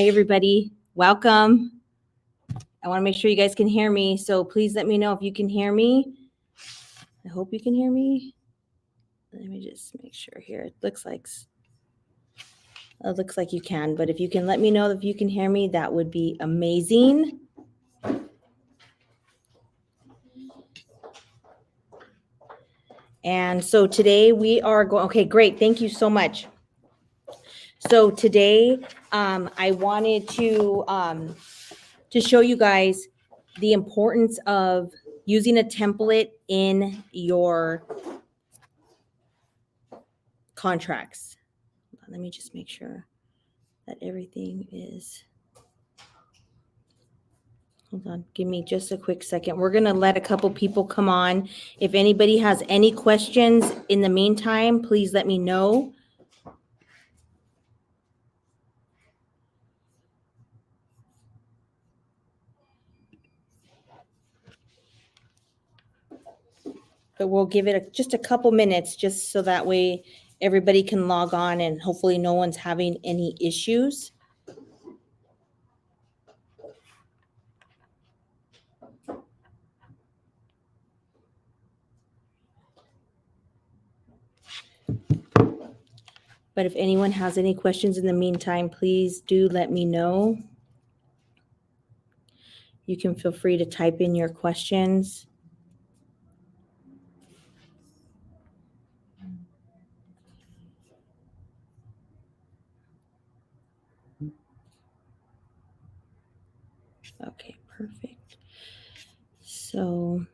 Hi, everybody. Welcome. I want to make sure you guys can hear me, so please let me know if you can hear me. I hope you can hear me. Let me just make sure here. It looks like you can, but if you can let me know if you can hear me, that would be amazing. And so today we are going, okay, great. Thank you so much. So today I wanted to show you guys the importance of using a template in your contracts. Let me just make sure that everything is. Hold on, give me just a quick second. We're going to let a couple people come on. If anybody has any questions in the meantime, please let me know. But we'll give it just a couple minutes just so that way everybody can log on and hopefully no one's having any issues. But if anyone has any questions in the meantime, please do let me know. You can feel free to type in your questions. Okay, perfect. So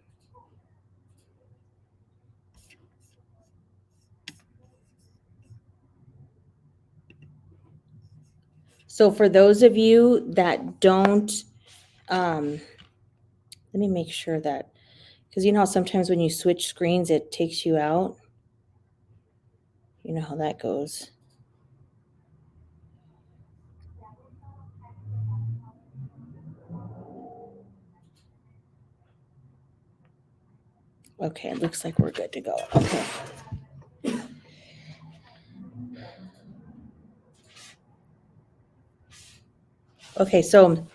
for those of you that don't, let me make sure that, because you know how sometimes when you switch screens, it takes you out. You know how that goes. Okay, it looks like we're good to go. Okay. Okay, so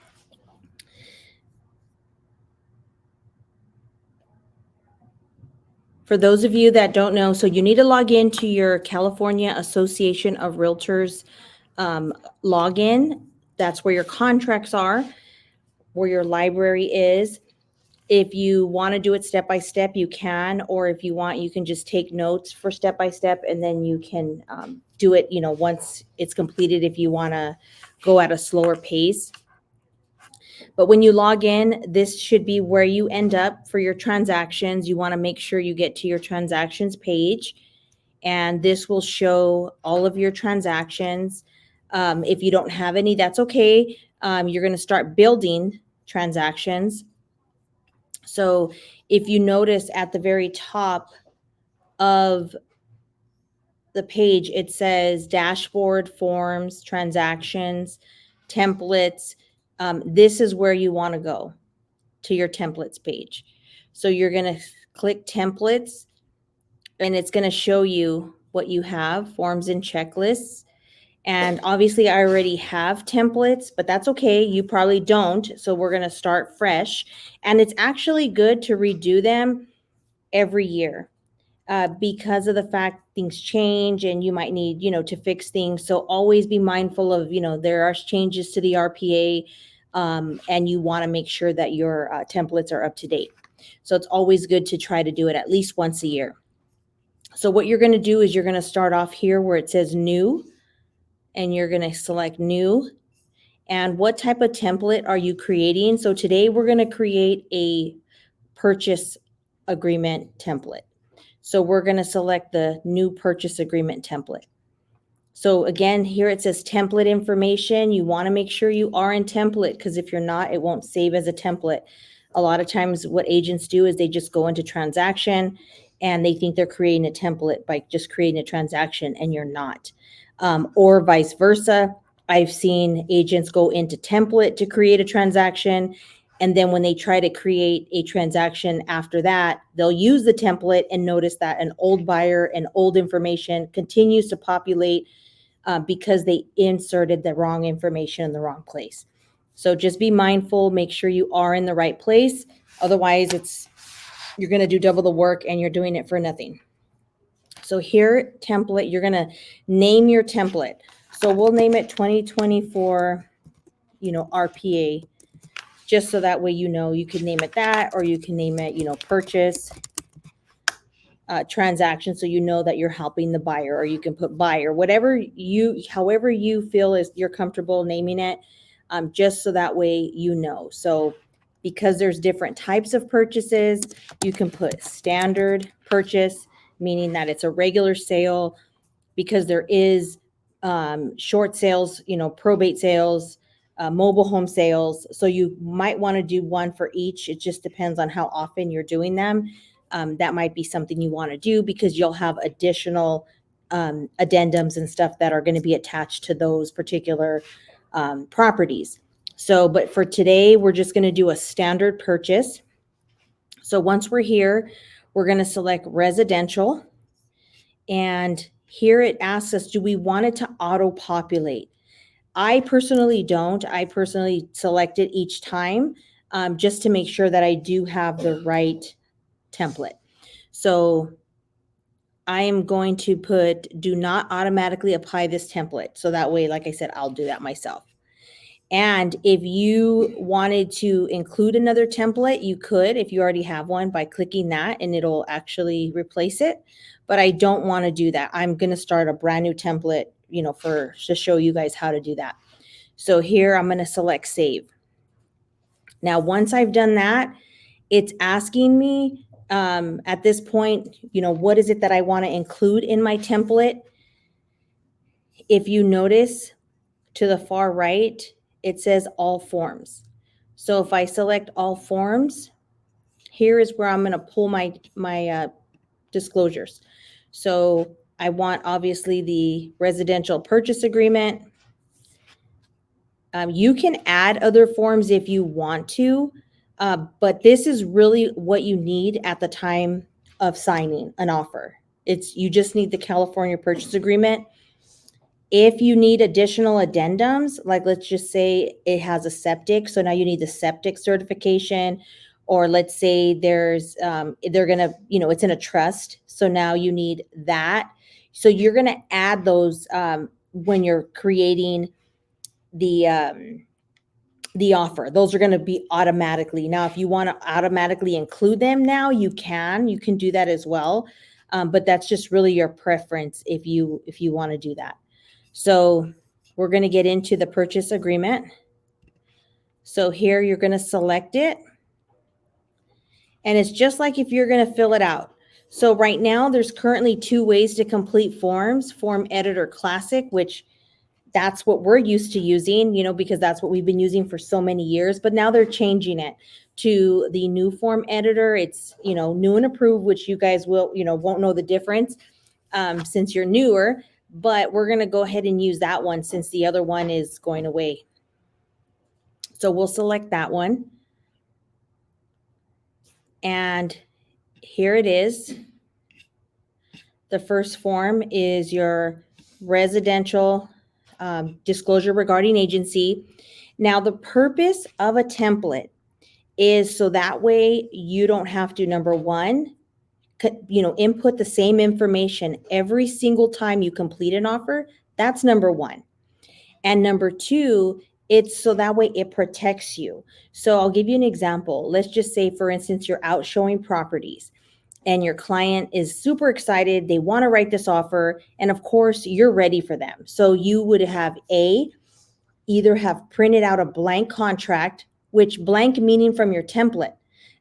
for those of you that don't know, so you need to log into your California Association of Realtors login. That's where your contracts are, where your library is. If you want to do it step by step, you can, or if you want, you can just take notes for step by step, and then you can do it, once it's completed if you want to go at a slower pace. But when you log in, this should be where you end up for your transactions. You want to make sure you get to your transactions page, and this will show all of your transactions. If you don't have any, that's okay. You're going to start building transactions. So if you notice at the very top of the page, it says dashboard, forms, transactions, templates. This is where you want to go, to your templates page. So you're going to click templates, and it's going to show you what you have, forms and checklists. And obviously I already have templates, but that's okay. You probably don't. So we're going to start fresh. And it's actually good to redo them every year because of the fact things change and you might need, to fix things. So always be mindful of, there are changes to the RPA and you want to make sure that your templates are up to date. So it's always good to try to do it at least once a year. So what you're going to do is you're going to start off here where it says new, and you're going to select new. And what type of template are you creating? So today we're going to create a purchase agreement template. So we're going to select the new purchase agreement template. So again, here it says template information. You want to make sure you are in template, because if you're not, it won't save as a template. A lot of times what agents do is they just go into transaction and they think they're creating a template by just creating a transaction, and you're not. Or vice versa. I've seen agents go into template to create a transaction, and then when they try to create a transaction after that, they'll use the template and notice that an old buyer and old information continues to populate because they inserted the wrong information in the wrong place. So just be mindful, make sure you are in the right place. Otherwise, you're going to do double the work and you're doing it for nothing. So here, template, you're going to name your template. So we'll name it 2024, RPA, just so that way you can name it that, or you can name it, purchase transaction, so that you're helping the buyer, or you can put buyer, however you feel is you're comfortable naming it, just so that way So because there's different types of purchases, you can put standard purchase, meaning that it's a regular sale, because there is short sales, probate sales, mobile home sales. So you might want to do one for each. It just depends on how often you're doing them. That might be something you want to do, because you'll have additional addendums and stuff that are going to be attached to those particular properties. So, but for today, we're just going to do a standard purchase. So once we're here, we're going to select residential. And here it asks us, do we want it to auto-populate? I personally don't. I personally select it each time, just to make sure that I do have the right template. So I am going to put, do not automatically apply this template. So that way, like I said, I'll do that myself. And if you wanted to include another template, you could, if you already have one, by clicking that, and it'll actually replace it. But I don't want to do that. I'm going to start a brand new template, to show you guys how to do that. So here I'm going to select save. Now, once I've done that, it's asking me at this point, what is it that I want to include in my template? If you notice to the far right, it says all forms. So if I select all forms, here is where I'm going to pull my disclosures. So I want, obviously, the residential purchase agreement. You can add other forms if you want to, but this is really what you need at the time of signing an offer. You just need the California purchase agreement. If you need additional addendums, like let's just say it has a septic, so now you need the septic certification, or let's say there's they're gonna, it's in a trust, so now you need that. So you're gonna add those when you're creating the offer. Those are going to be automatically. Now, if you want to automatically include them now, you can do that as well. But that's just really your preference if you want to do that. So we're going to get into the purchase agreement. So here you're going to select it. And it's just like if you're going to fill it out. So right now there's currently 2 ways to complete forms: Form Editor Classic, which that's what we're used to using, because that's what we've been using for so many years. But now they're changing it to the new form editor. It's, new and approved, which you guys won't know the difference since you're newer. But we're going to go ahead and use that one since the other one is going away. So we'll select that one. And here it is. The first form is your residential disclosure regarding agency. Now, the purpose of a template is so that way you don't have to, number one, input the same information every single time you complete an offer. That's number one. And number two, it's so that way it protects you. So I'll give you an example. Let's just say, for instance, you're out showing properties and your client is super excited. They want to write this offer. And of course, you're ready for them. So you would have either have printed out a blank contract, which blank meaning from your template,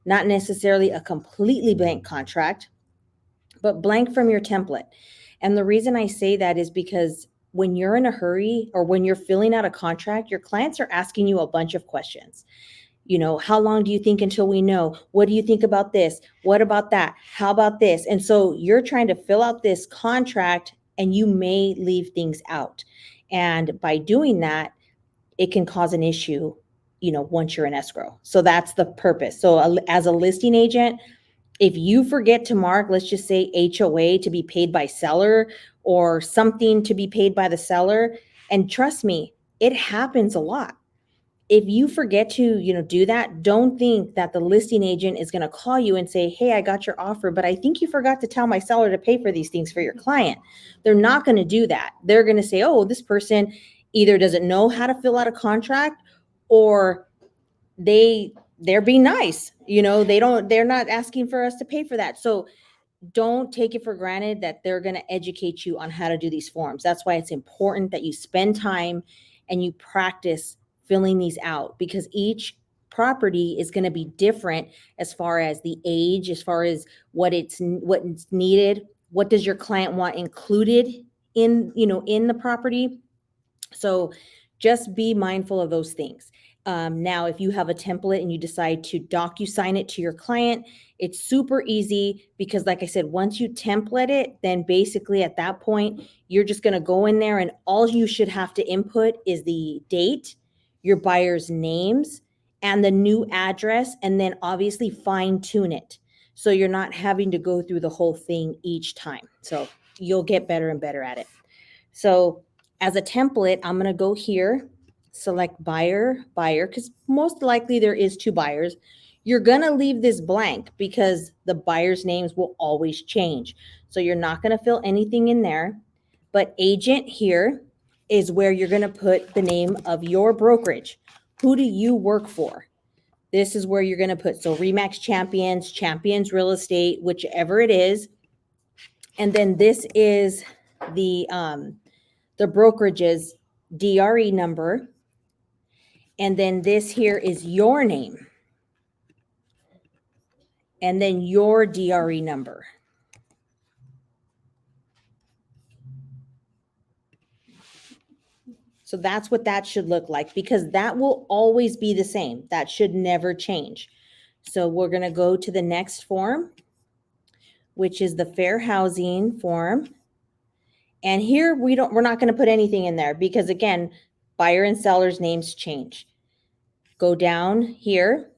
not necessarily a completely blank contract, but blank from your template. And the reason I say that is because when you're in a hurry or when you're filling out a contract, your clients are asking you a bunch of questions. How long do you think until we know? What do you think about this? What about that? How about this? And so you're trying to fill out this contract and you may leave things out. And by doing that, it can cause an issue, once you're in escrow. So that's the purpose. So as a listing agent, If you forget to mark, let's just say HOA to be paid by seller or something to be paid by the seller, and trust me, it happens a lot. If you forget to, do that, don't think that the listing agent is going to call you and say, hey, I got your offer, but I think you forgot to tell my seller to pay for these things for your client. They're not going to do that. They're going to say, oh, this person either doesn't know how to fill out a contract, or they're being nice. They're not asking for us to pay for that. So don't take it for granted that they're going to educate you on how to do these forms. That's why it's important that you spend time and you practice filling these out, because each property is going to be different as far as the age, as far as what's needed, what does your client want included in the property. So just be mindful of those things. Now, if you have a template and you decide to DocuSign it to your client, it's super easy, because like I said, once you template it, then basically at that point, you're just going to go in there and all you should have to input is the date, your buyer's names, and the new address, and then obviously fine tune it. So you're not having to go through the whole thing each time. So you'll get better and better at it. So as a template, I'm going to go here, select buyer, because most likely there is two buyers. You're going to leave this blank because the buyer's names will always change. So you're not going to fill anything in there. But agent here is where you're going to put the name of your brokerage. Who do you work for? This is where you're going to put, so Remax Champions Real Estate, whichever it is. And then this is the brokerage's DRE number. And then this here is your name. And then your DRE number. So that's what that should look like, because that will always be the same. That should never change. So we're going to go to the next form, which is the fair housing form. And here we're not going to put anything in there because, again, buyer and seller's names change. Go down here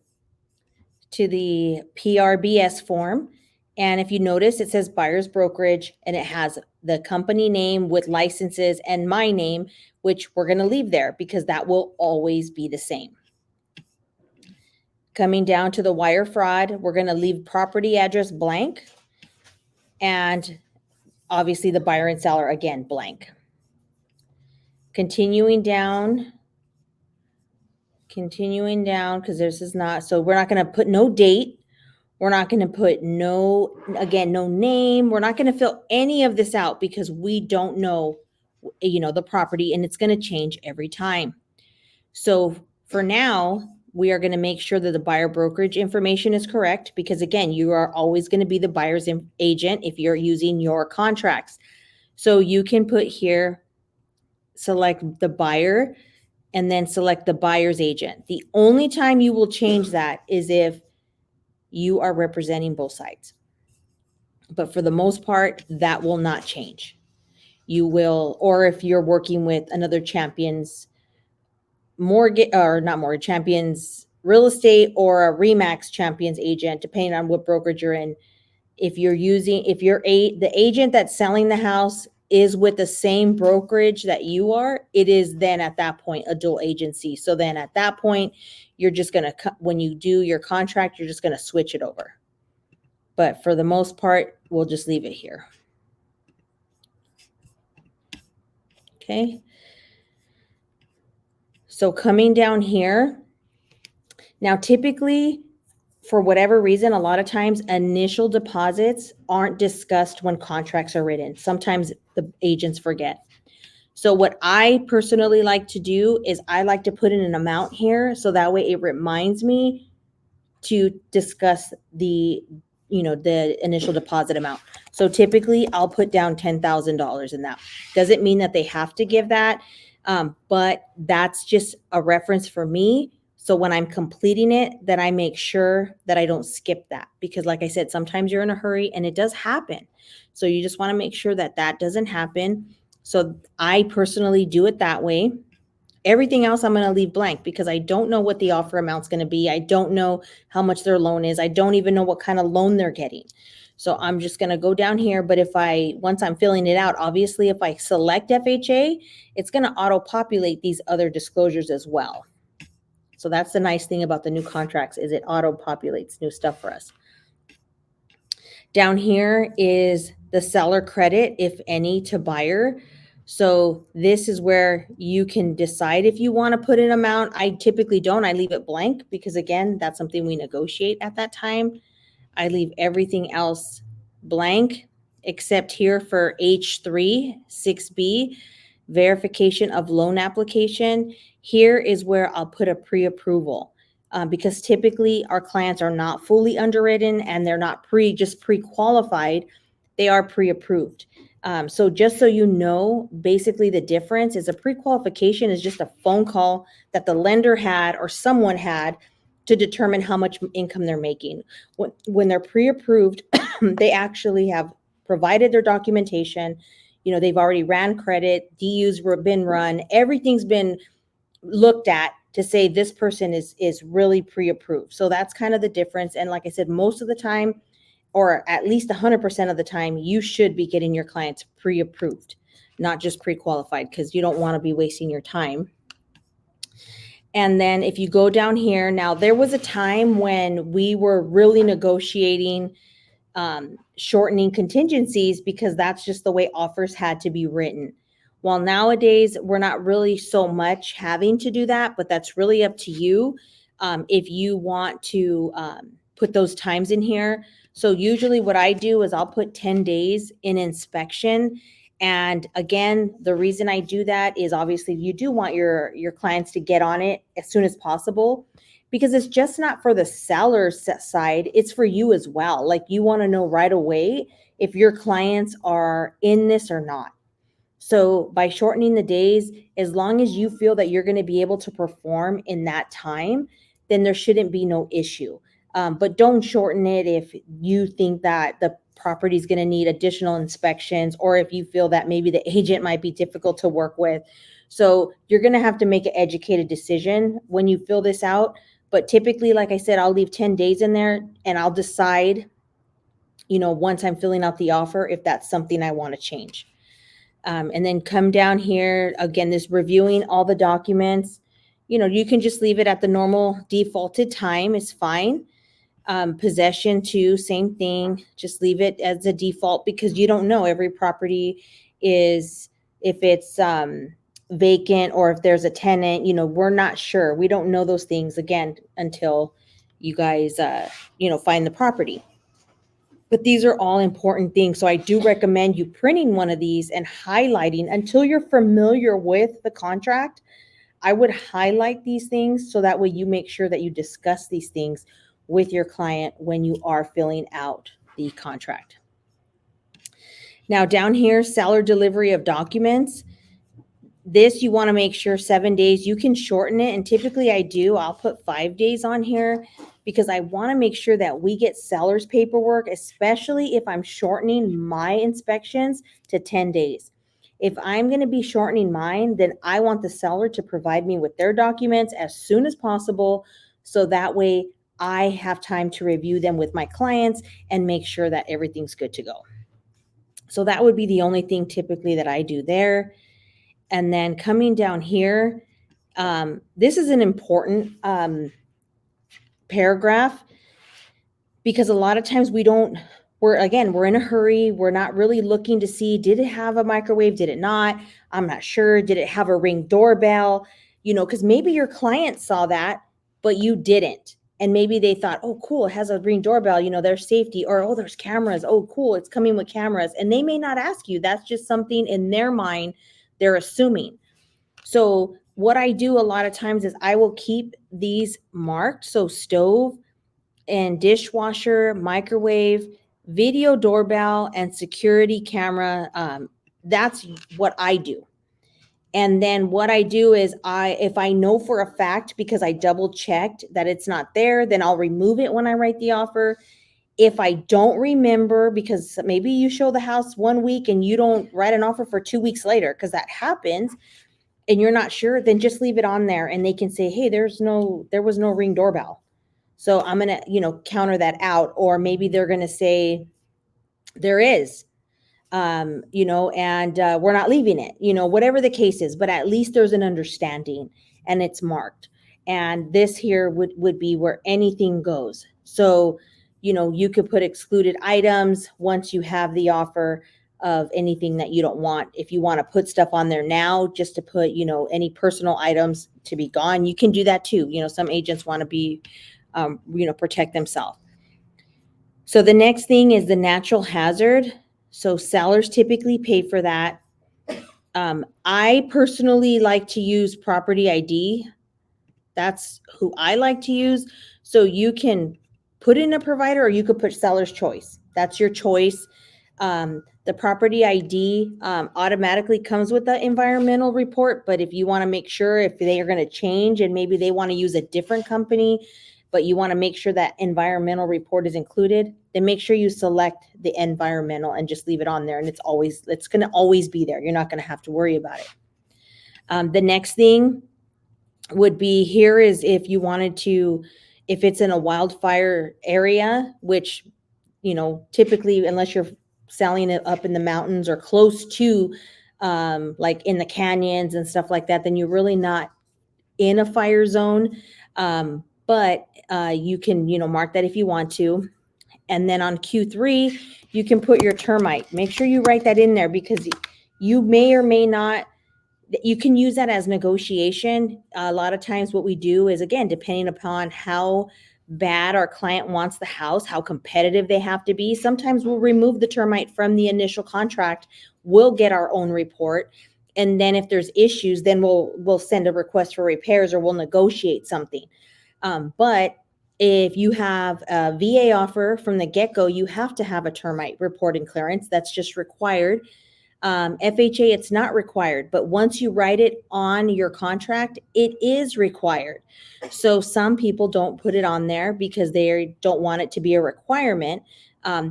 to the PRBS form. And if you notice, it says buyer's brokerage, and it has the company name with licenses and my name, which we're going to leave there because that will always be the same. Coming down to the wire fraud, we're going to leave property address blank, and obviously the buyer and seller, again, blank. Continuing down, because this is not, so we're not going to put no date. We're not going to put no name. We're not going to fill any of this out because we don't know, the property, and it's going to change every time. So for now, we are going to make sure that the buyer brokerage information is correct, because again, you are always going to be the buyer's agent if you're using your contracts. So you can put here, select the buyer, and then select the buyer's agent. The only time you will change that is if you are representing both sides. But for the most part, that will not change. You will, or if you're working with another Champions mortgage, or not mortgage, Champions real estate, or a Remax Champions agent, depending on what brokerage you're in. If the agent that's selling the house is with the same brokerage that you are, it is then at that point a dual agency. So then at that point, you're just going to, when you do your contract, you're just going to switch it over. But for the most part, we'll just leave it here. Okay. So coming down here, now typically, for whatever reason, a lot of times initial deposits aren't discussed when contracts are written. Sometimes the agents forget. So what I personally like to do is I like to put in an amount here, so that way it reminds me to discuss the initial deposit amount. So typically I'll put down $10,000 in that. Doesn't mean that they have to give that, but that's just a reference for me. So when I'm completing it, that I make sure that I don't skip that, because like I said, sometimes you're in a hurry and it does happen. So you just want to make sure that that doesn't happen. So I personally do it that way. Everything else I'm going to leave blank because I don't know what the offer amount's going to be. I don't know how much their loan is. I don't even know what kind of loan they're getting. So I'm just going to go down here. But once I'm filling it out, obviously if I select FHA, it's going to auto populate these other disclosures as well. So that's the nice thing about the new contracts is it auto populates new stuff for us. Down here is the seller credit, if any, to buyer. So this is where you can decide if you want to put an amount. I typically don't. I leave it blank because, again, that's something we negotiate at that time. I leave everything else blank except here for H3, 6B, verification of loan application. Here is where I'll put a pre-approval. Because typically our clients are not fully underwritten and they're not just pre-qualified, they are pre-approved. So just so you know, basically the difference is a pre-qualification is just a phone call that the lender had or someone had to determine how much income they're making. When they're pre-approved, they actually have provided their documentation. They've already ran credit, DUs were been run, everything's been looked at to say this person is really pre-approved. So that's kind of the difference. And like I said, most of the time, or at least 100% of the time, you should be getting your clients pre-approved, not just pre-qualified, because you don't want to be wasting your time. And then if you go down here, now there was a time when we were really negotiating shortening contingencies because that's just the way offers had to be written. While nowadays we're not really so much having to do that, but that's really up to you if you want to put those times in here. So usually what I do is I'll put 10 days in inspection. And again, the reason I do that is obviously you do want your clients to get on it as soon as possible, because it's just not for the seller's side, it's for you as well. Like you want to know right away if your clients are in this or not. So by shortening the days, as long as you feel that you're going to be able to perform in that time, then there shouldn't be no issue. But don't shorten it if you think that the property is going to need additional inspections, or if you feel that maybe the agent might be difficult to work with. So you're going to have to make an educated decision when you fill this out. But typically, like I said, I'll leave 10 days in there and I'll decide, once I'm filling out the offer, if that's something I want to change. And then come down here, again, this reviewing all the documents, you can just leave it at the normal defaulted time is fine. Possession too, same thing. Just leave it as a default because you don't know every property is, if it's vacant or if there's a tenant, we're not sure. We don't know those things again until you guys, find the property. But these are all important things. So I do recommend you printing one of these and highlighting until you're familiar with the contract. I would highlight these things so that way you make sure that you discuss these things with your client when you are filling out the contract. Now down here, seller delivery of documents. This you want to make sure 7 days. You can shorten it, and typically I do. I'll put 5 days on here because I want to make sure that we get seller's paperwork, especially if I'm shortening my inspections to 10 days. If I'm going to be shortening mine, then I want the seller to provide me with their documents as soon as possible, so that way I have time to review them with my clients and make sure that everything's good to go. So that would be the only thing typically that I do there. And then coming down here, this is an important paragraph because a lot of times we're in a hurry. We're not really looking to see, did it have a microwave? Did it not? I'm not sure. Did it have a Ring doorbell? Because maybe your client saw that, but you didn't. And maybe they thought, oh, cool, it has a Ring doorbell, there's safety, or, oh, there's cameras. Oh, cool, it's coming with cameras. And they may not ask you. That's just something in their mind they're assuming. So what I do a lot of times is I will keep these marked. So stove and dishwasher, microwave, video doorbell, and security camera. That's what I do. And then what I do is if I know for a fact, because I double checked that it's not there, then I'll remove it when I write the offer. If I don't remember, because maybe you show the house 1 week and you don't write an offer for 2 weeks later, because that happens, and you're not sure, then just leave it on there and they can say, hey, there was no Ring doorbell. So I'm going to, counter that out. Or maybe they're going to say there is, and we're not leaving it, whatever the case is, but at least there's an understanding and it's marked. And this here would be where anything goes. So, you could put excluded items once you have the offer of anything that you don't want. If you want to put stuff on there now, just to put, any personal items to be gone, you can do that too. Some agents want to be, protect themselves. So the next thing is the natural hazard. So sellers typically pay for that. I personally like to use property ID. That's who I like to use. So you can put in a provider or you could put seller's choice. That's your choice. The property ID automatically comes with the environmental report, but if you want to make sure if they are going to change and maybe they want to use a different company, but you want to make sure that environmental report is included, then make sure you select the environmental and just leave it on there. And it's going to always be there. You're not going to have to worry about it. The next thing would be here is if you wanted to, if it's in a wildfire area, which, typically, unless you're selling it up in the mountains or close to, like in the canyons and stuff like that, then you're really not in a fire zone. But you can, mark that if you want to. And then on Q3, you can put your termite. Make sure you write that in there because you may or may not, you can use that as negotiation. A lot of times what we do is, again, depending upon how bad our client wants the house, how competitive they have to be. Sometimes we'll remove the termite from the initial contract. We'll get our own report. And then if there's issues, then we'll send a request for repairs or we'll negotiate something. But if you have a VA offer from the get-go, you have to have a termite report and clearance. That's just required. FHA, it's not required, but once you write it on your contract, it is required. So some people don't put it on there because they don't want it to be a requirement.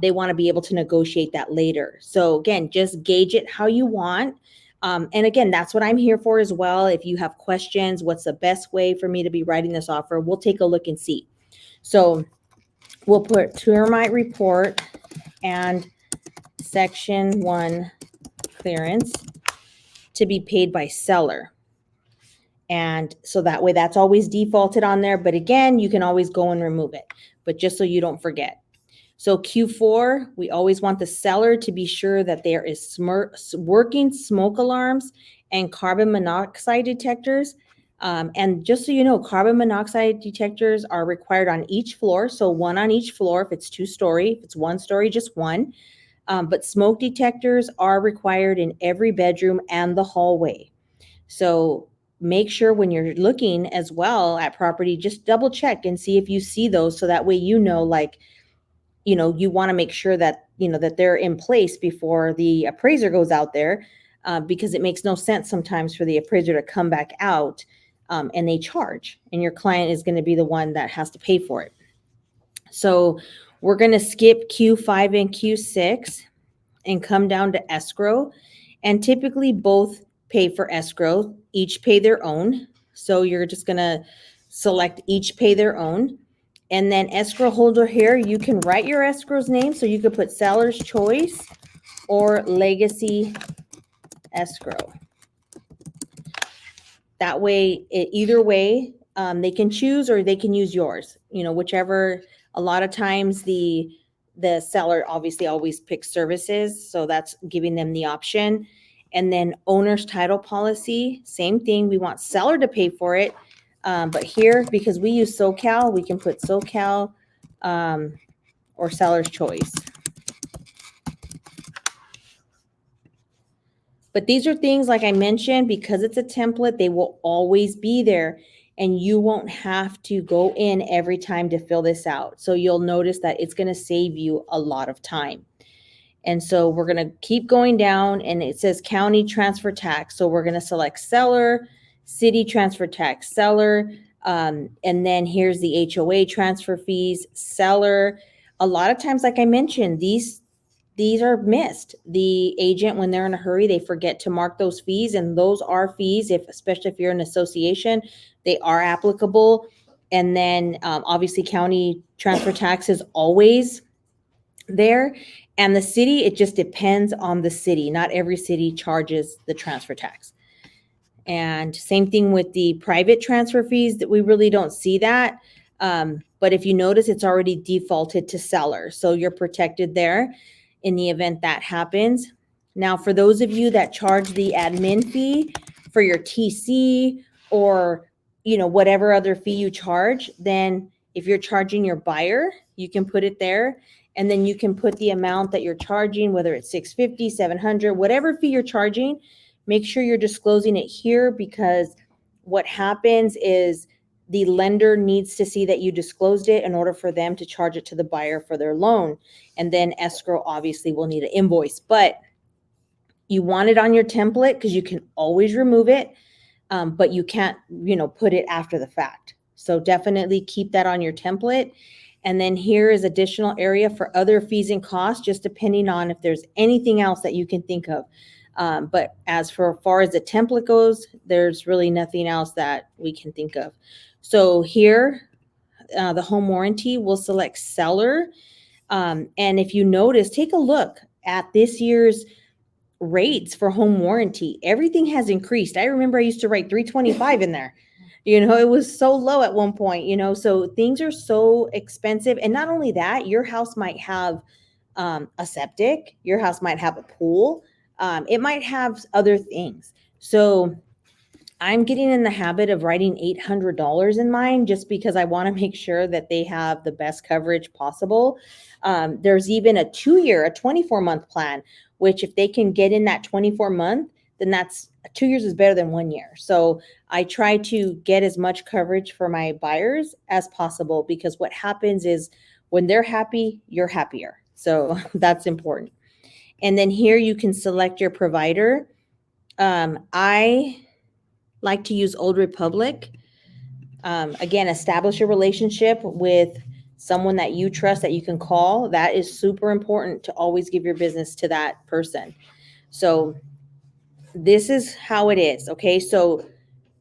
They want to be able to negotiate that later. So again, just gauge it how you want. And again, that's what I'm here for as well. If you have questions, what's the best way for me to be writing this offer? We'll take a look and see. So we'll put termite report and section 1 clearance to be paid by seller. And so that way that's always defaulted on there. But again, you can always go and remove it, but just so you don't forget. So Q4, we always want the seller to be sure that there is working smoke alarms and carbon monoxide detectors. And just so you know, carbon monoxide detectors are required on each floor. So one on each floor if it's 2-story, if it's 1-story, just one. But smoke detectors are required in every bedroom and the hallway. So make sure when you're looking as well at property, just double check and see if you see those. So that way, you want to make sure that, that they're in place before the appraiser goes out there, because it makes no sense sometimes for the appraiser to come back out and they charge, and your client is going to be the one that has to pay for it. So we're going to skip Q5 and Q6 and come down to escrow. And typically both pay for escrow, each pay their own. So you're just going to select each pay their own. And then escrow holder here, you can write your escrow's name. So you could put seller's choice or legacy escrow. That way, either way, they can choose or they can use yours, whichever. A lot of times the seller obviously always picks services. So that's giving them the option. And then owner's title policy, same thing. We want seller to pay for it. But here, because we use SoCal, we can put SoCal or seller's choice. But these are things, like I mentioned, because it's a template, they will always be there. And you won't have to go in every time to fill this out. So you'll notice that it's going to save you a lot of time. And so we're going to keep going down, and it says county transfer tax. So we're going to select seller, city transfer tax, seller. And then here's the HOA transfer fees, seller. A lot of times, like I mentioned, these these are missed. The agent, when they're in a hurry, they forget to mark those fees, and those are fees, if especially if you're an association, they are applicable. And then obviously county transfer tax is always there. And the city, it just depends on the city. Not every city charges the transfer tax. And same thing with the private transfer fees, that we really don't see that. But if you notice, it's already defaulted to seller. So you're protected there in the event that happens. Now, for those of you that charge the admin fee for your TC, or, whatever other fee you charge, then if you're charging your buyer, you can put it there. And then you can put the amount that you're charging, whether it's $650, $700, whatever fee you're charging. Make sure you're disclosing it here, because what happens is the lender needs to see that you disclosed it in order for them to charge it to the buyer for their loan. And then escrow obviously will need an invoice, but you want it on your template because you can always remove it, but you can't, put it after the fact. So definitely keep that on your template. And then here is additional area for other fees and costs, just depending on if there's anything else that you can think of. But as far as the template goes, there's really nothing else that we can think of. So here, the home warranty, we'll select seller. And if you notice, take a look at this year's rates for home warranty. Everything has increased. I remember I used to write 325 in there. It was so low at one point, so things are so expensive. And not only that, your house might have a septic, your house might have a pool, it might have other things. So I'm getting in the habit of writing $800 in mine, just because I want to make sure that they have the best coverage possible. There's even a 2-year, a 24-month plan, which if they can get in that 24-month, then that's 2 years is better than 1 year. So I try to get as much coverage for my buyers as possible, because what happens is when they're happy, you're happier. So that's important. And then here you can select your provider. I like to use Old Republic. Again, establish a relationship with someone that you trust, that you can call. That is super important, to always give your business to that person. So this is how it is. Okay. So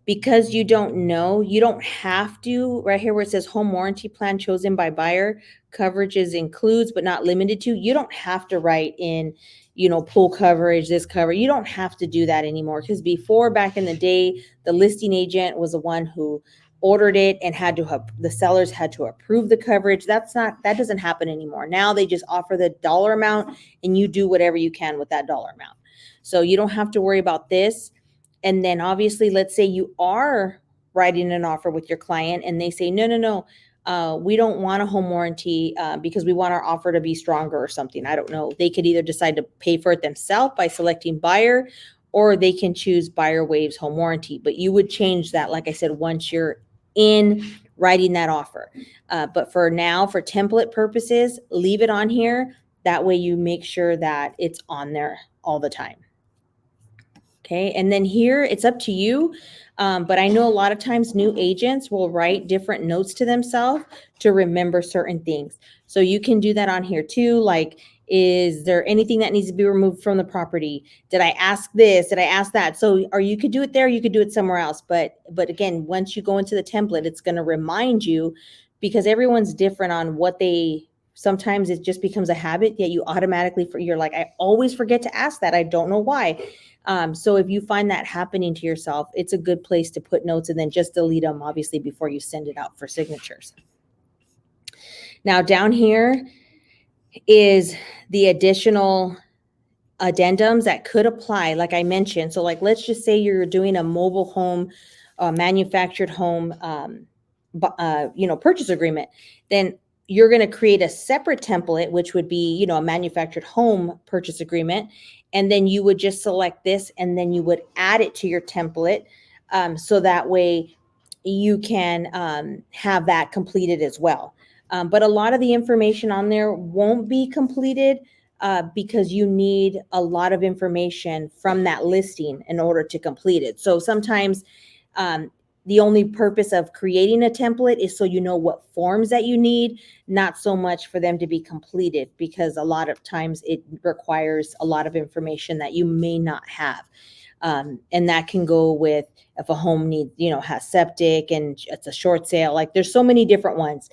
because you don't know, you don't have to, right here where it says home warranty plan chosen by buyer, coverages includes but not limited to, you don't have to write in, pool coverage, this cover. You don't have to do that anymore, because before, back in the day, the listing agent was the one who ordered it and had to have, the sellers had to approve the coverage. That doesn't happen anymore. Now they just offer the dollar amount and you do whatever you can with that dollar amount. So you don't have to worry about this. And then obviously, let's say you are writing an offer with your client and they say, no, we don't want a home warranty because we want our offer to be stronger or something. I don't know. They could either decide to pay for it themselves by selecting buyer, or they can choose buyer waives home warranty. But you would change that, like I said, once you're in writing that offer. But for now, for template purposes, leave it on here. That way you make sure that it's on there all the time. Okay, and then here it's up to you. But I know a lot of times new agents will write different notes to themselves to remember certain things. So you can do that on here too. Like, is there anything that needs to be removed from the property? Did I ask this? Did I ask that? So, or you could do it there, you could do it somewhere else. But again, once you go into the template, it's going to remind you, because everyone's different on what they, sometimes it just becomes a habit, yet you automatically, you're like, I always forget to ask that. I don't know why. So if you find that happening to yourself, it's a good place to put notes, and then just delete them, obviously, before you send it out for signatures. Now down here is the additional addendums that could apply, like I mentioned. So like, let's just say you're doing a mobile home, manufactured home, purchase agreement. Then you're going to create a separate template, which would be, a manufactured home purchase agreement. And then you would just select this, and then you would add it to your template. So that way you can have that completed as well. But a lot of the information on there won't be completed because you need a lot of information from that listing in order to complete it. So sometimes the only purpose of creating a template is so you know what forms that you need, not so much for them to be completed, because a lot of times it requires a lot of information that you may not have. And that can go with if a home needs, has septic and it's a short sale, like there's so many different ones.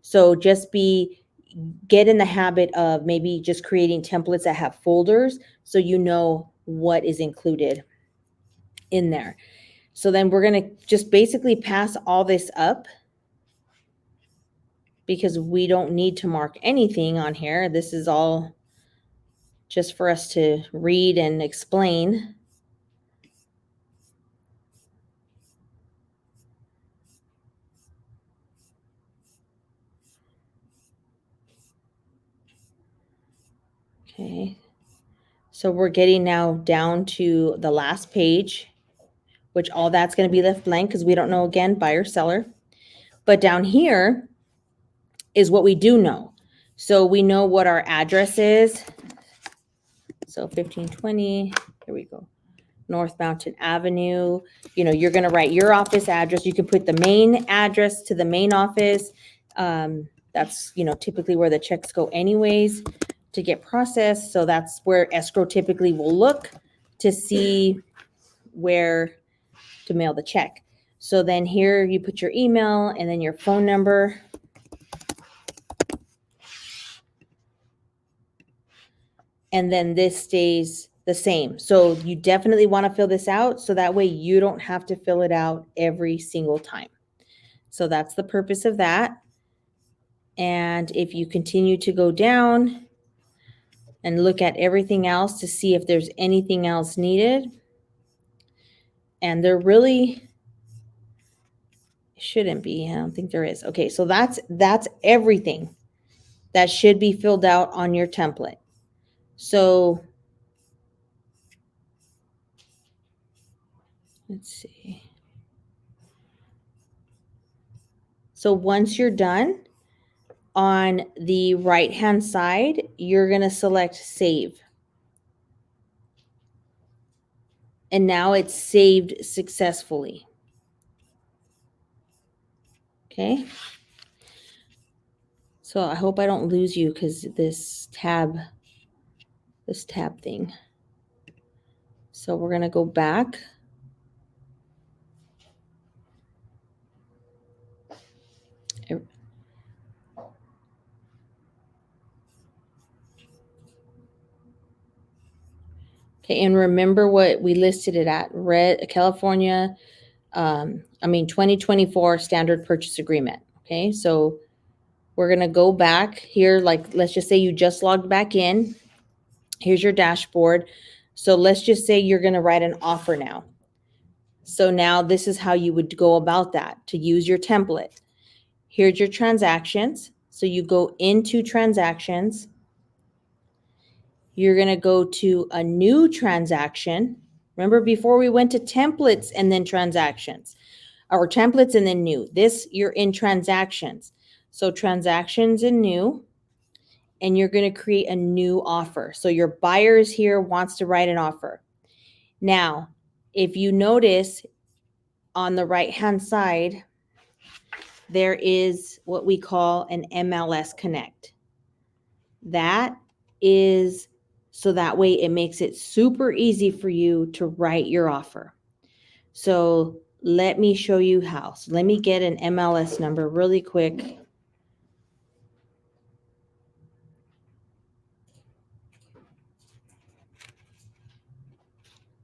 So just get in the habit of maybe just creating templates that have folders so you know what is included in there. So then we're going to just basically pass all this up because we don't need to mark anything on here. This is all just for us to read and explain. Okay. So we're getting now down to the last page, which all that's going to be left blank because we don't know, again, buyer, seller. But down here is what we do know. So we know what our address is. So 1520, here we go. North Mountain Avenue. You're going to write your office address. You can put the main address to the main office. That's, typically where the checks go anyways to get processed. So that's where escrow typically will look to see where to mail the check. So then here you put your email and then your phone number. And then this stays the same. So you definitely want to fill this out so that way you don't have to fill it out every single time. So that's the purpose of that. And if you continue to go down and look at everything else to see if there's anything else needed, and there really shouldn't be. I don't think there is. Okay, so that's everything that should be filled out on your template. So let's see. So once you're done, on the right-hand side, you're going to select Save. And now it's saved successfully. Okay. So I hope I don't lose you because this tab thing. So we're going to go back. Okay, and remember what we listed it at. California, 2024 standard purchase agreement. Okay, so we're going to go back here. Like, let's just say you just logged back in. Here's your dashboard. So let's just say you're going to write an offer now. So now this is how you would go about that to use your template. Here's your transactions. So you go into transactions. You're going to go to a new transaction. Remember, before we went to templates and then transactions, or templates and then new. You're in transactions. So transactions and new, and you're going to create a new offer. So your buyer is here, wants to write an offer. Now, if you notice on the right-hand side, there is what we call an MLS Connect. That is so that way it makes it super easy for you to write your offer. So let me show you how. So let me get an MLS number really quick.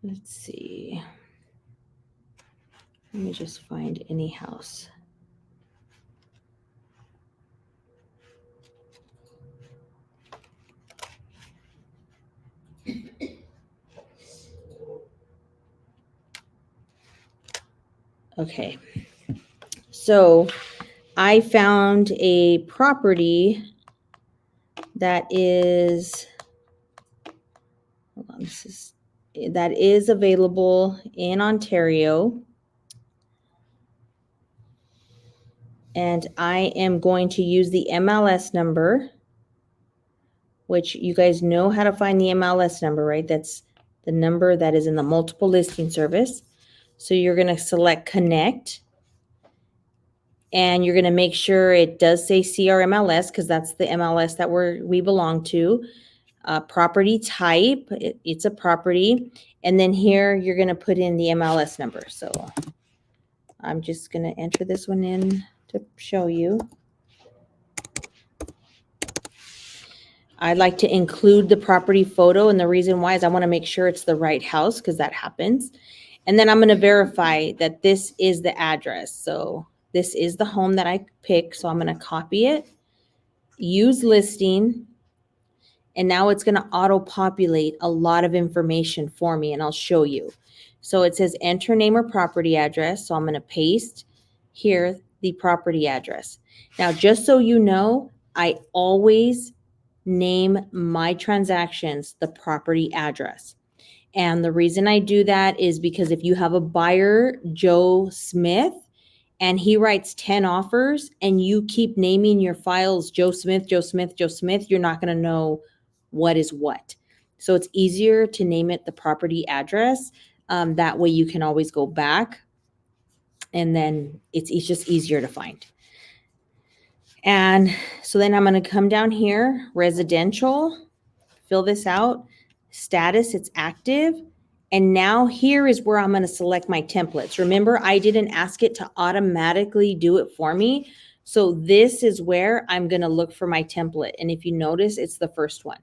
Let's see. Let me just find any house. Okay. So I found a property that is, hold on, that is available in Ontario. And I am going to use the MLS number, which you guys know how to find the MLS number, right? That's the number that is in the multiple listing service. So you're going to select Connect. And you're going to make sure it does say CRMLS because that's the MLS that we belong to. Property type, it's a property. And then here you're going to put in the MLS number. So I'm just going to enter this one in to show you. I'd like to include the property photo, and the reason why is I want to make sure it's the right house because that happens. And then I'm going to verify that this is the address. So this is the home that I picked. So I'm going to copy it, use listing, and now it's going to auto-populate a lot of information for me, and I'll show you. So it says enter name or property address. So I'm going to paste here the property address. Now, just so you know, I always name my transactions the property address. And the reason I do that is because if you have a buyer, Joe Smith, and he writes 10 offers and you keep naming your files Joe Smith, Joe Smith, Joe Smith, you're not going to know what is what. So it's easier to name it the property address. That way you can always go back, and then it's just easier to find. And so then I'm going to come down here, residential, fill this out, status, it's active. And now here is where I'm going to select my templates. Remember, I didn't ask it to automatically do it for me. So this is where I'm going to look for my template. And if you notice, it's the first one.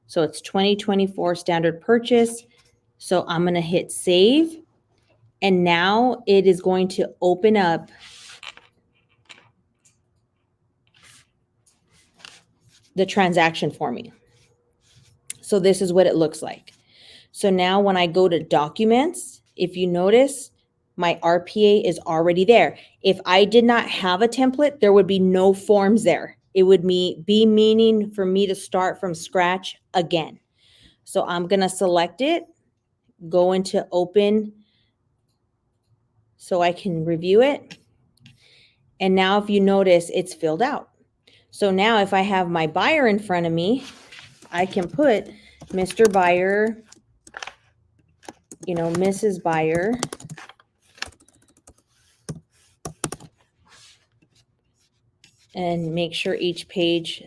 So it's 2024 standard purchase. So I'm going to hit save. And now it is going to open up the transaction for me. So this is what it looks like. So now when I go to documents, if you notice, my RPA is already there. If I did not have a template, there would be no forms there. It would be meaning for me to start from scratch again. So I'm going to select it, go into open so I can review it. And now if you notice, it's filled out. So now if I have my buyer in front of me, I can put Mr. Buyer, Mrs. Buyer, and make sure each page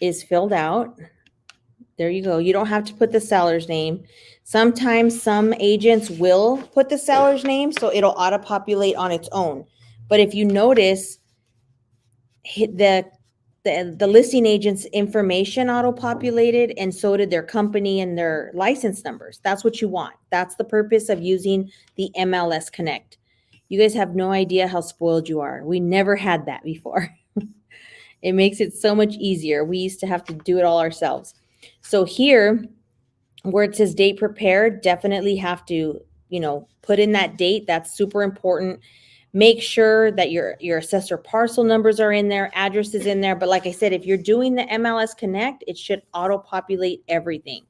is filled out. There you go. You don't have to put the seller's name. Sometimes some agents will put the seller's name, so it'll auto-populate on its own. But if you notice, the listing agent's information auto-populated, and so did their company and their license numbers. That's what you want. That's the purpose of using the MLS Connect. You guys have no idea how spoiled you are. We never had that before. It makes it so much easier. We used to have to do it all ourselves. So here, where it says date prepared, definitely have to, put in that date. That's super important. Make sure that your assessor parcel numbers are in there, address is in there. But like I said, if you're doing the MLS Connect, it should auto-populate everything.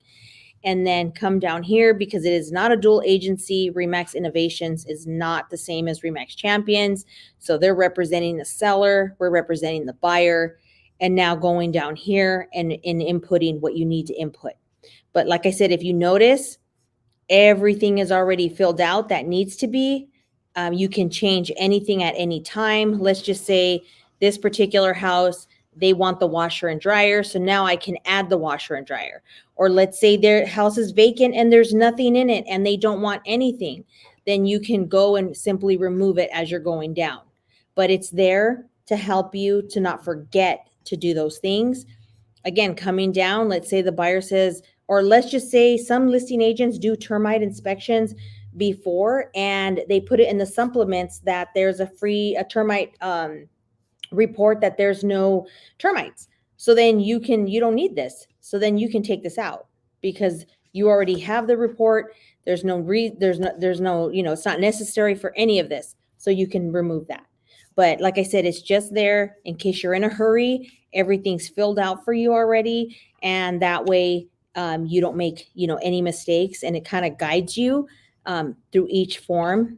And then come down here, because it is not a dual agency. RE/MAX Innovations is not the same as RE/MAX Champions. So they're representing the seller, we're representing the buyer. And now going down here and inputting what you need to input. But like I said, if you notice, everything is already filled out that needs to be. You can change anything at any time. Let's just say this particular house, they want the washer and dryer. So now I can add the washer and dryer. Or let's say their house is vacant and there's nothing in it and they don't want anything. Then you can go and simply remove it as you're going down. But it's there to help you to not forget to do those things. Again, coming down, let's say the buyer says, or let's just say some listing agents do termite inspections before, and they put it in the supplements that there's a termite report that there's no termites. So then you don't need this. So then you can take this out because you already have the report. There's no, it's not necessary for any of this. So you can remove that. But like I said, it's just there in case you're in a hurry. Everything's filled out for you already. And that way you don't make, any mistakes, and it kind of guides you through each form.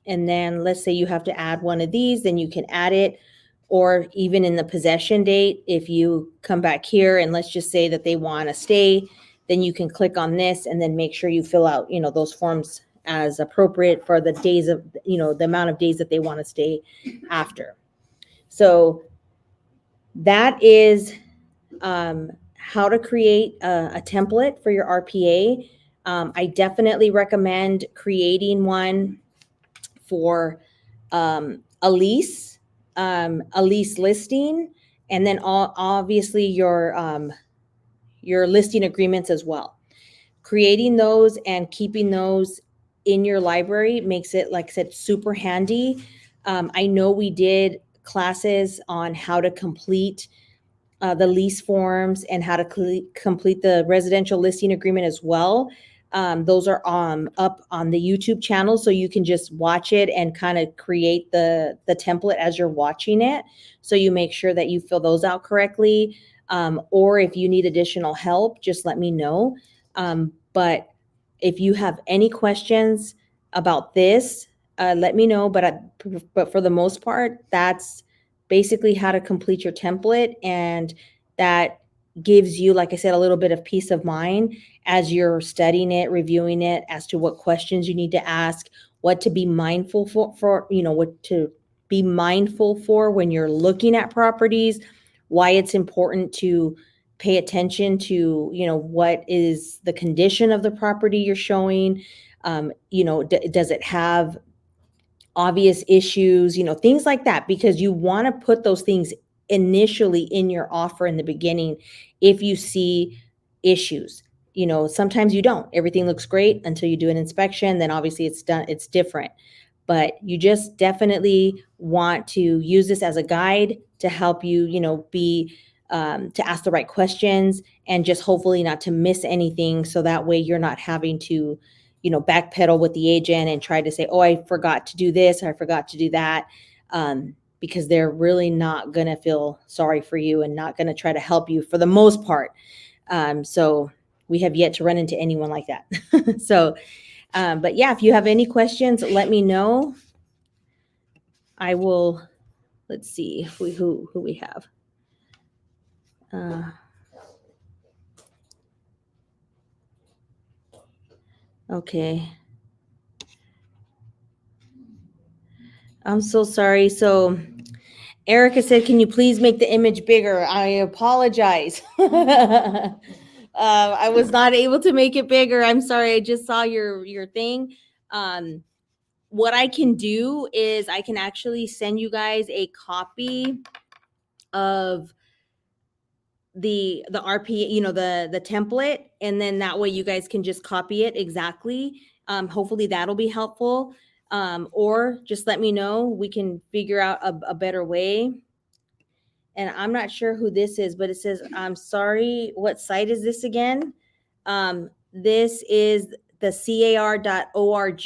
And then let's say you have to add one of these, then you can add it. Or even in the possession date, if you come back here and let's just say that they want to stay, then you can click on this and then make sure you fill out, those forms as appropriate for the days of, the amount of days that they want to stay after. So that is how to create a template for your RPA. I definitely recommend creating one for a lease listing, and then obviously your listing agreements as well. Creating those and keeping those in your library makes it, like I said, super handy. I know we did classes on how to complete the lease forms and how to complete the residential listing agreement as well. Those are up on the YouTube channel, so you can just watch it and kind of create the template as you're watching it. So you make sure that you fill those out correctly. Or if you need additional help, just let me know. But if you have any questions about this, let me know. But for the most part, that's basically how to complete your template, and that gives you, like I said, a little bit of peace of mind as you're studying it, reviewing it, as to what questions you need to ask, what to be mindful for what to be mindful for when you're looking at properties, why it's important to pay attention to, what is the condition of the property you're showing. Does it have obvious issues, things like that, because you want to put those things initially in your offer in the beginning. If you see issues, sometimes you don't, everything looks great until you do an inspection, then obviously it's different. But you just definitely want to use this as a guide to help you, be to ask the right questions, and just hopefully not to miss anything, so that way you're not having to backpedal with the agent and try to say, oh, I forgot to do this, or I forgot to do that, because they're really not going to feel sorry for you and not going to try to help you for the most part. So we have yet to run into anyone like that. So, but yeah, if you have any questions, let me know. I will, let's see who we have. Okay. I'm so sorry. So Erica said, can you please make the image bigger? I apologize. I was not able to make it bigger. I'm sorry. I just saw your thing. What I can do is I can actually send you guys a copy of the RPA, the template, and then that way you guys can just copy it exactly. Hopefully that'll be helpful. Or just let me know. We can figure out a better way. And I'm not sure who this is, but it says, I'm sorry, what site is this again? This is the car.org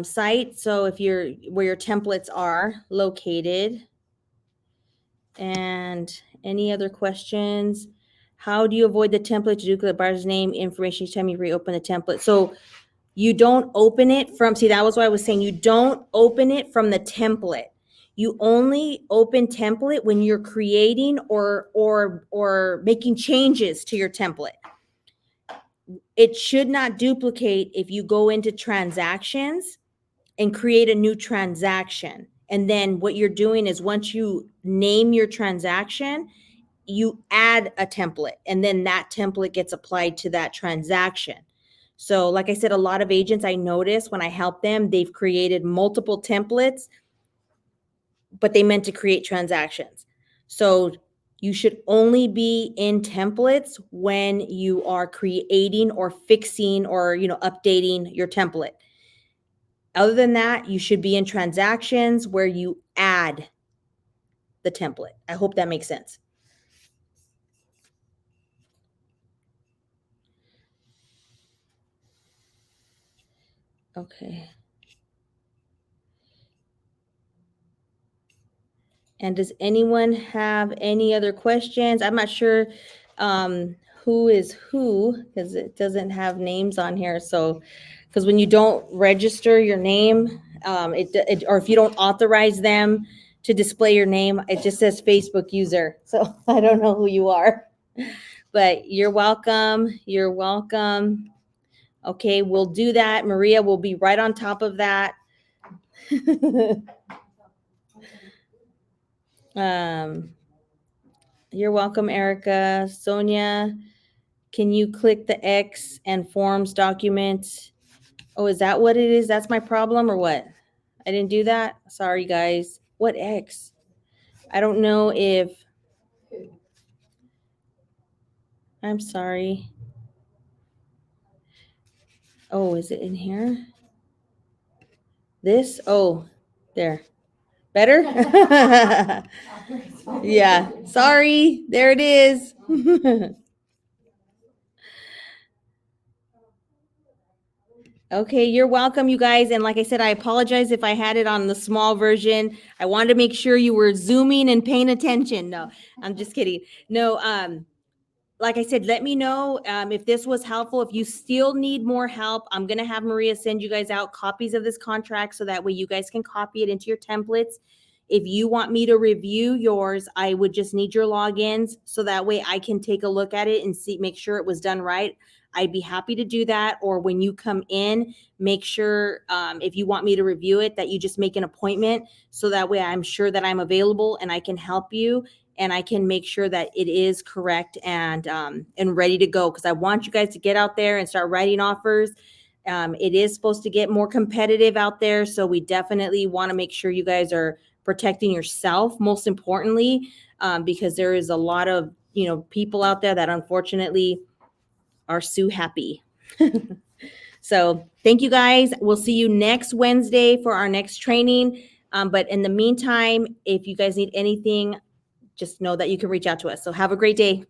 site. So if you're where your templates are located. And any other questions? How do you avoid the template to duplicate buyer's name information each time you reopen the template? So you don't open it from, see, that was what I was saying. You don't open it from the template. You only open template when you're creating or making changes to your template. It should not duplicate if you go into transactions and create a new transaction. And then what you're doing is, once you name your transaction, you add a template, and then that template gets applied to that transaction. So like I said, a lot of agents, I notice when I help them, they've created multiple templates, but they meant to create transactions. So you should only be in templates when you are creating or fixing or, updating your template. Other than that, you should be in transactions where you add the template. I hope that makes sense. Okay. And does anyone have any other questions? I'm not sure who is who, because it doesn't have names on here. So, because when you don't register your name, or if you don't authorize them to display your name, it just says Facebook user. So I don't know who you are, but you're welcome. You're welcome. Okay, we'll do that. Maria will be right on top of that. You're welcome, Erica. Sonia, can you click the X and forms document? Oh, is that what it is? That's my problem or what? I didn't do that? Sorry, guys. What X? I don't know if... I'm sorry. Oh, is it in here? This? Oh, there. Better? Yeah. Sorry. There it is. Okay, you're welcome, you guys. And like I said, I apologize if I had it on the small version. I wanted to make sure you were zooming and paying attention. No, I'm just kidding. No, like I said, let me know if this was helpful. If you still need more help, I'm going to have Maria send you guys out copies of this contract so that way you guys can copy it into your templates. If you want me to review yours, I would just need your logins so that way I can take a look at it and see, make sure it was done right. I'd be happy to do that. Or when you come in, make sure if you want me to review it, that you just make an appointment so that way I'm sure that I'm available and I can help you and I can make sure that it is correct and ready to go. Because I want you guys to get out there and start writing offers. It is supposed to get more competitive out there. So we definitely want to make sure you guys are protecting yourself, most importantly, because there is a lot of, people out there that unfortunately are sue happy. So thank you guys. We'll see you next Wednesday for our next training. But in the meantime, if you guys need anything, just know that you can reach out to us. So have a great day.